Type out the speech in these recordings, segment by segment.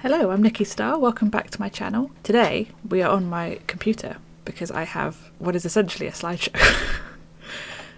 Hello, I'm Nikki Starr. Welcome back to my channel. Today we are on my computer because I have what is essentially a slideshow,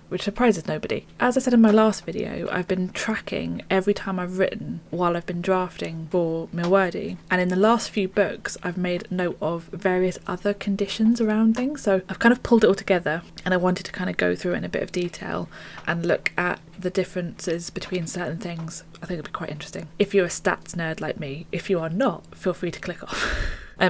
which surprises nobody. As I said in my last video, I've been tracking every time I've written while I've been drafting for Milwordy, and in the last few books I've made note of various other conditions around things, so I've kind of pulled it all together and I wanted to kind of go through it in a bit of detail and look at the differences between certain things. I think it'll be quite interesting. If you're a stats nerd like me, if you are not, feel free to click off.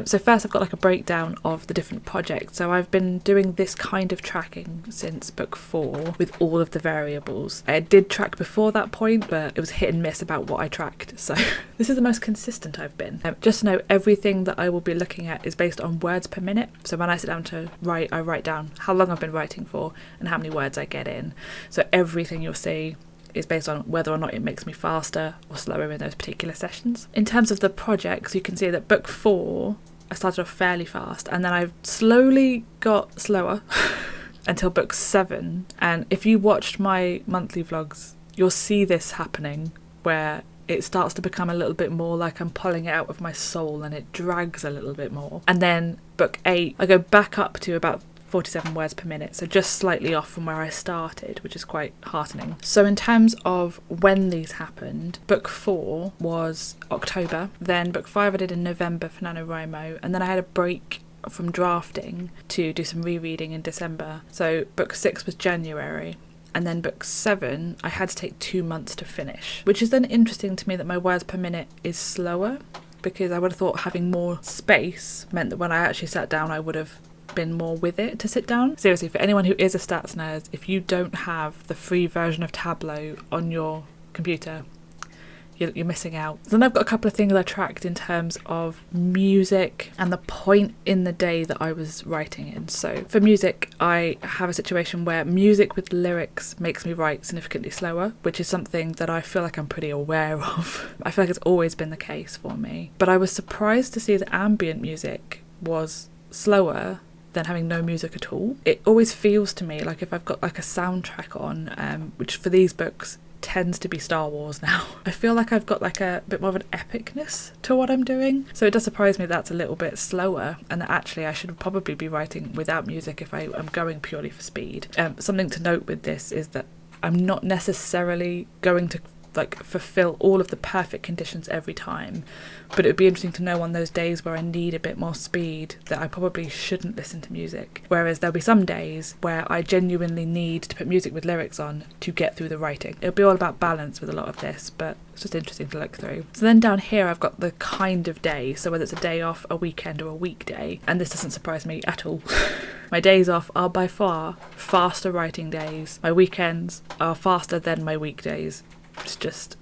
So first I've got like a breakdown of the different projects. So I've been doing this kind of tracking since book 4 with all of the variables. I did track before that point, but it was hit and miss about what I tracked. So this is the most consistent I've been. Just to know, everything that I will be looking at is based on words per minute. So when I sit down to write, I write down how long I've been writing for and how many words I get in. So everything you'll see is based on whether or not it makes me faster or slower in those particular sessions. In terms of the projects, you can see that book 4 I started off fairly fast and then I slowly got slower until book 7, and if you watched my monthly vlogs you'll see this happening where it starts to become a little bit more like I'm pulling it out of my soul and it drags a little bit more. And then book 8 I go back up to about 47 words per minute, so just slightly off from where I started, which is quite heartening. So in terms of when these happened, book 4 was October, then book 5 I did in November for NaNoWriMo, and then I had a break from drafting to do some rereading in December. So book 6 was January, and then book 7 I had to take 2 months to finish, which is then interesting to me that my words per minute is slower, because I would have thought having more space meant that when I actually sat down I would have been more with it to sit down. Seriously, for anyone who is a stats nerd, if you don't have the free version of Tableau on your computer, you're missing out. Then I've got a couple of things I tracked in terms of music and the point in the day that I was writing in. So for music, I have a situation where music with lyrics makes me write significantly slower, which is something that I feel like I'm pretty aware of. I feel like it's always been the case for me. But I was surprised to see that ambient music was slower than having no music at all. It always feels to me like if I've got like a soundtrack on, which for these books tends to be Star Wars now, I feel like I've got like a bit more of an epicness to what I'm doing. So it does surprise me that's a little bit slower, and that actually I should probably be writing without music if I am going purely for speed. Something to note with this is that I'm not necessarily going to like fulfill all of the perfect conditions every time, but it would be interesting to know on those days where I need a bit more speed that I probably shouldn't listen to music, whereas there'll be some days where I genuinely need to put music with lyrics on to get through the writing. It'll be all about balance with a lot of this, but it's just interesting to look through. So then down here I've got the kind of day, so whether it's a day off, a weekend or a weekday, and this doesn't surprise me at all. My days off are by far faster writing days. My weekends are faster than my weekdays. It just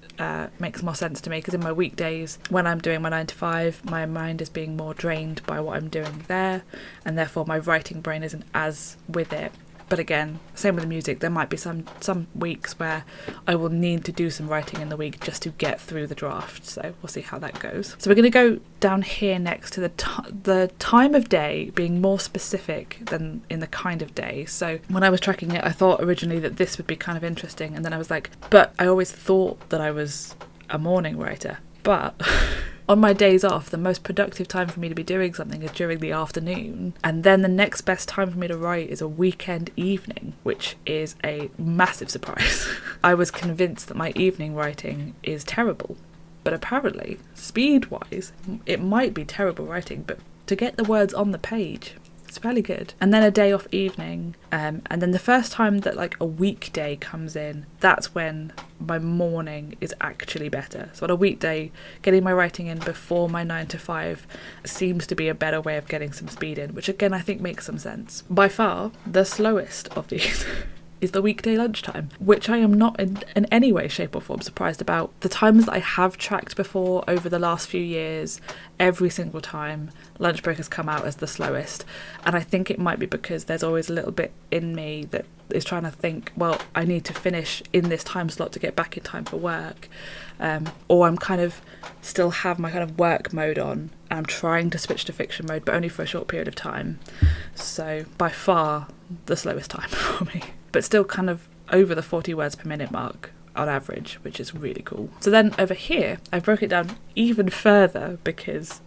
makes more sense to me, because in my weekdays when I'm doing my 9 to 5 my mind is being more drained by what I'm doing there, and therefore my writing brain isn't as with it. But again, same with the music, there might be some weeks where I will need to do some writing in the week just to get through the draft, so we'll see how that goes. So we're going to go down here next to the time of day being more specific than in the kind of day. So when I was tracking it I thought originally that this would be kind of interesting, and then I was like, but I always thought that I was a morning writer, but on my days off, the most productive time for me to be doing something is during the afternoon. And then the next best time for me to write is a weekend evening, which is a massive surprise. I was convinced that my evening writing is terrible. But apparently, speed-wise, it might be terrible writing, but to get the words on the page, it's fairly good. And then a day off evening, and then the first time that like a weekday comes in, that's when my morning is actually better. So on a weekday, getting my writing in before my 9 to 5 seems to be a better way of getting some speed in, which again I think makes some sense. By far, the slowest of these is the weekday lunchtime, which I am not in any way, shape or form surprised about. The times that I have tracked before over the last few years, every single time lunch break has come out as the slowest, and I think it might be because there's always a little bit in me that is trying to think, well, I need to finish in this time slot to get back in time for work, or I'm kind of still have my kind of work mode on and I'm trying to switch to fiction mode, but only for a short period of time. So by far the slowest time for me, but still kind of over the 40 words per minute mark. on average, which is really cool. So then over here, I broke it down even further because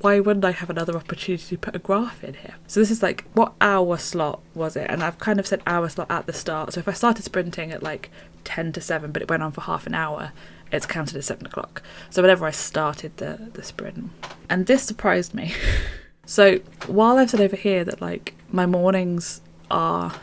why wouldn't I have another opportunity to put a graph in here? So this is like, what hour slot was it? And I've kind of said hour slot at the start. So if I started sprinting at like 10 to 7, but it went on for half an hour, it's counted as 7 o'clock. So whenever I started the sprint. And this surprised me. So while I've said over here that like my mornings are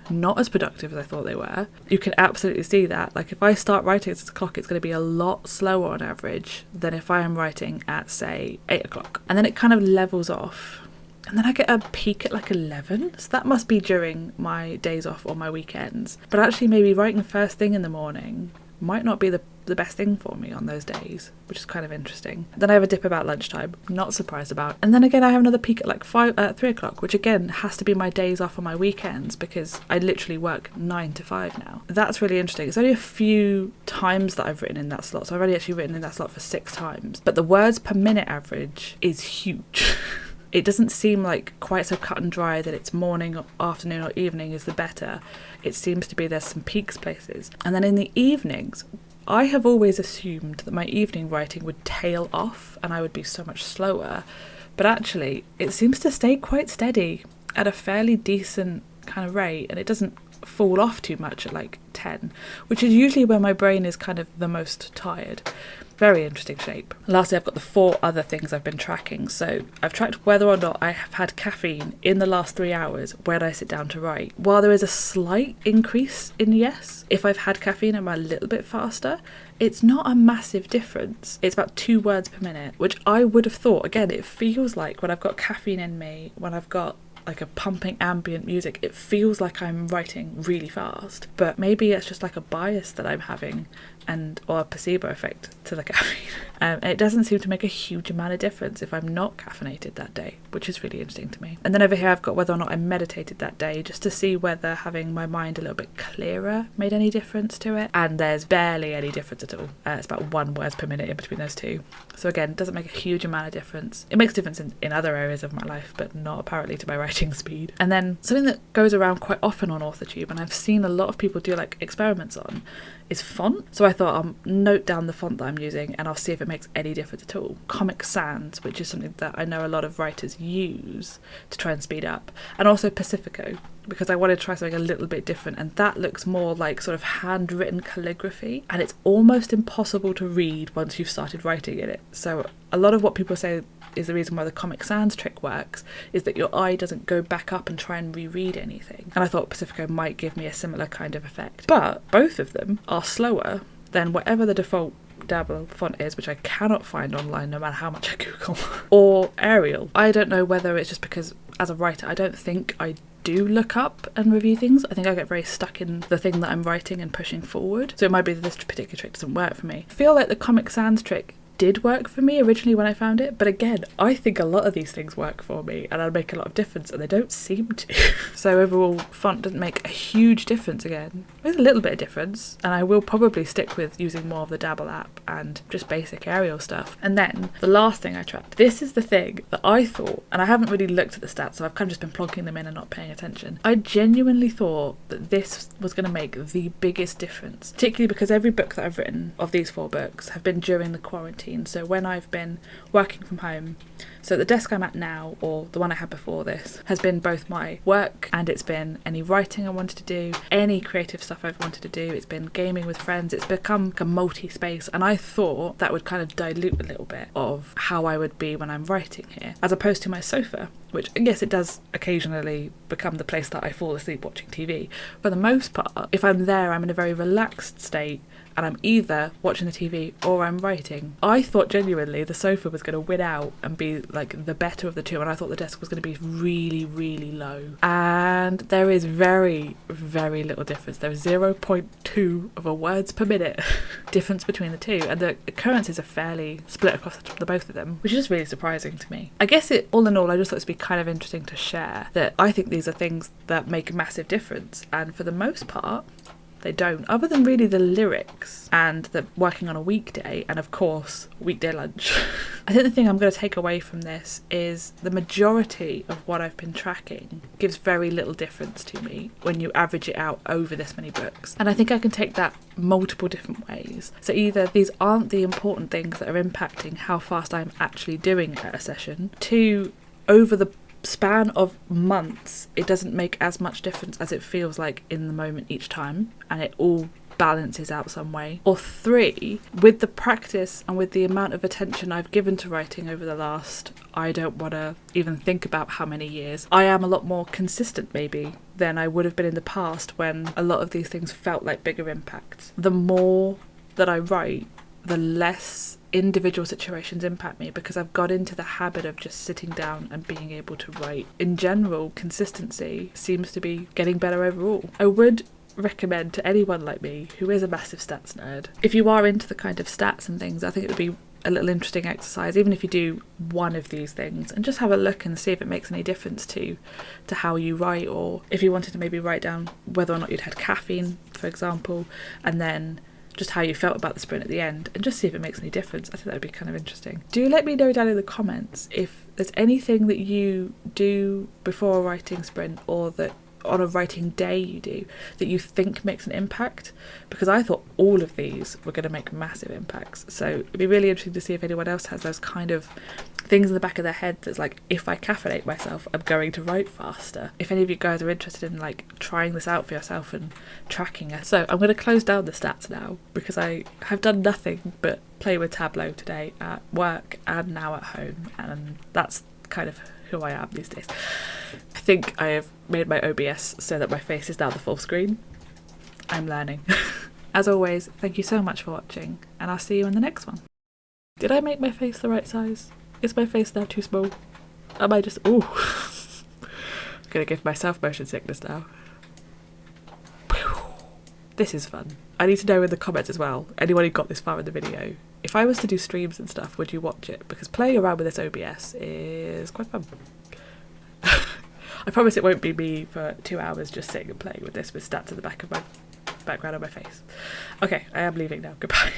not as productive as I thought they were, you can absolutely see that. Like if I start writing at 6 o'clock, it's going to be a lot slower on average than if I am writing at say 8 o'clock. And then it kind of levels off. And then I get a peak at like 11. So that must be during my days off or my weekends. But actually maybe writing first thing in the morning might not be the best thing for me on those days, which is kind of interesting. Then I have a dip about lunchtime, not surprised about. And then again, I have another peak at like 3 o'clock, which again has to be my days off on my weekends because I literally work 9 to 5 now. That's really interesting. It's only a few times that I've written in that slot. So I've already actually written in that slot for 6 times. But the words per minute average is huge. It doesn't seem like quite so cut and dry that it's morning or afternoon or evening is the better. It seems to be there's some peaks places. And then in the evenings, I have always assumed that my evening writing would tail off and I would be so much slower. But actually, it seems to stay quite steady at a fairly decent kind of rate, and it doesn't fall off too much at like 10, which is usually where my brain is kind of the most tired. Very interesting shape. Lastly, I've got the 4 other things I've been tracking. So I've tracked whether or not I have had caffeine in the last 3 hours when I sit down to write. While there is a slight increase in yes, if I've had caffeine, I'm a little bit faster. It's not a massive difference. It's about 2 words per minute, which I would have thought, again, it feels like when I've got caffeine in me, when I've got like a pumping ambient music, it feels like I'm writing really fast. But maybe it's just like a bias that I'm having or a placebo effect to the caffeine. And it doesn't seem to make a huge amount of difference if I'm not caffeinated that day, which is really interesting to me. And then over here I've got whether or not I meditated that day, just to see whether having my mind a little bit clearer made any difference to it. And there's barely any difference at all. It's about 1 word per minute in between those 2. So again, it doesn't make a huge amount of difference. It makes a difference in other areas of my life, but not apparently to my writing speed. And then something that goes around quite often on AuthorTube, and I've seen a lot of people do like experiments on, is font. So I thought I'll note down the font that I'm using and I'll see if it makes any difference at all. Comic Sans, which is something that I know a lot of writers use to try and speed up, and also Pacifico, because I wanted to try something a little bit different, and that looks more like sort of handwritten calligraphy, and it's almost impossible to read once you've started writing in it. So a lot of what people say is the reason why the Comic Sans trick works is that your eye doesn't go back up and try and reread anything. And I thought Pacifico might give me a similar kind of effect. But both of them are slower than whatever the default Dabble font is, which I cannot find online no matter how much I Google, or Arial. I don't know whether it's just because as a writer I don't think I do look up and review things. I think I get very stuck in the thing that I'm writing and pushing forward. So it might be that this particular trick doesn't work for me. I feel like the Comic Sans trick did work for me originally when I found it, but again, I think a lot of these things work for me and I'll make a lot of difference, and they don't seem to. So overall, font doesn't make a huge difference again. There's a little bit of difference, and I will probably stick with using more of the Dabble app and just basic Arial stuff. And then the last thing I tracked, this is the thing that I thought, and I haven't really looked at the stats, so I've kind of just been plonking them in and not paying attention. I genuinely thought that this was going to make the biggest difference, particularly because every book that I've written of these 4 books have been during the quarantine. So when I've been working from home, so the desk I'm at now, or the one I had before this, has been both my work and it's been any writing I wanted to do, any creative stuff I've wanted to do, it's been gaming with friends, it's become a multi-space, and I thought that would kind of dilute a little bit of how I would be when I'm writing here, as opposed to my sofa, which yes, it does occasionally become the place that I fall asleep watching TV. For the most part, if I'm there, I'm in a very relaxed state, and I'm either watching the TV or I'm writing. I thought genuinely the sofa was going to win out and be like the better of the two, and I thought the desk was going to be really, really low. And there is very, very little difference. There is 0.2 of a words per minute difference between the two, and the occurrences are fairly split across the both of them, which is just really surprising to me. I guess it, all in all, I just thought it'd be kind of interesting to share that I think these are things that make a massive difference, and for the most part, they don't, other than really the lyrics and the working on a weekday and of course weekday lunch. I think the thing I'm going to take away from this is the majority of what I've been tracking gives very little difference to me when you average it out over this many books. And I think I can take that multiple different ways. So either these aren't the important things that are impacting how fast I'm actually doing at a session, two, over the span of months it doesn't make as much difference as it feels like in the moment each time, and it all balances out some way. Or three, with the practice and with the amount of attention I've given to writing over the last, I don't want to even think about how many years, I am a lot more consistent maybe than I would have been in the past when a lot of these things felt like bigger impacts. The more that I write, the less individual situations impact me, because I've got into the habit of just sitting down and being able to write. In general, consistency seems to be getting better overall. I would recommend to anyone like me who is a massive stats nerd, if you are into the kind of stats and things, I think it would be a little interesting exercise, even if you do one of these things, and just have a look and see if it makes any difference to how you write, or if you wanted to maybe write down whether or not you'd had caffeine, for example, and then just how you felt about the sprint at the end, and just see if it makes any difference. I think that would be kind of interesting. Do let me know down in the comments if there's anything that you do before a writing sprint, or that on a writing day you do, that you think makes an impact, because I thought all of these were going to make massive impacts. So it'd be really interesting to see if anyone else has those kind of things in the back of their head that's like, if I caffeinate myself, I'm going to write faster. If any of you guys are interested in like trying this out for yourself and tracking it. So I'm going to close down the stats now, because I have done nothing but play with Tableau today at work and now at home, and that's kind of who I am these days. I think I have made my OBS so that my face is now the full screen. I'm learning. As always, thank you so much for watching, and I'll see you in the next one. Did I make my face the right size? Is my face now too small? Am I just... ooh. I'm gonna give myself motion sickness now. This is fun. I need to know in the comments as well, anyone who got this far in the video, if I was to do streams and stuff, would you watch it? Because playing around with this OBS is quite fun. I promise it won't be me for 2 hours just sitting and playing with this with stats in the back of my background on my face. Okay, I am leaving now. Goodbye.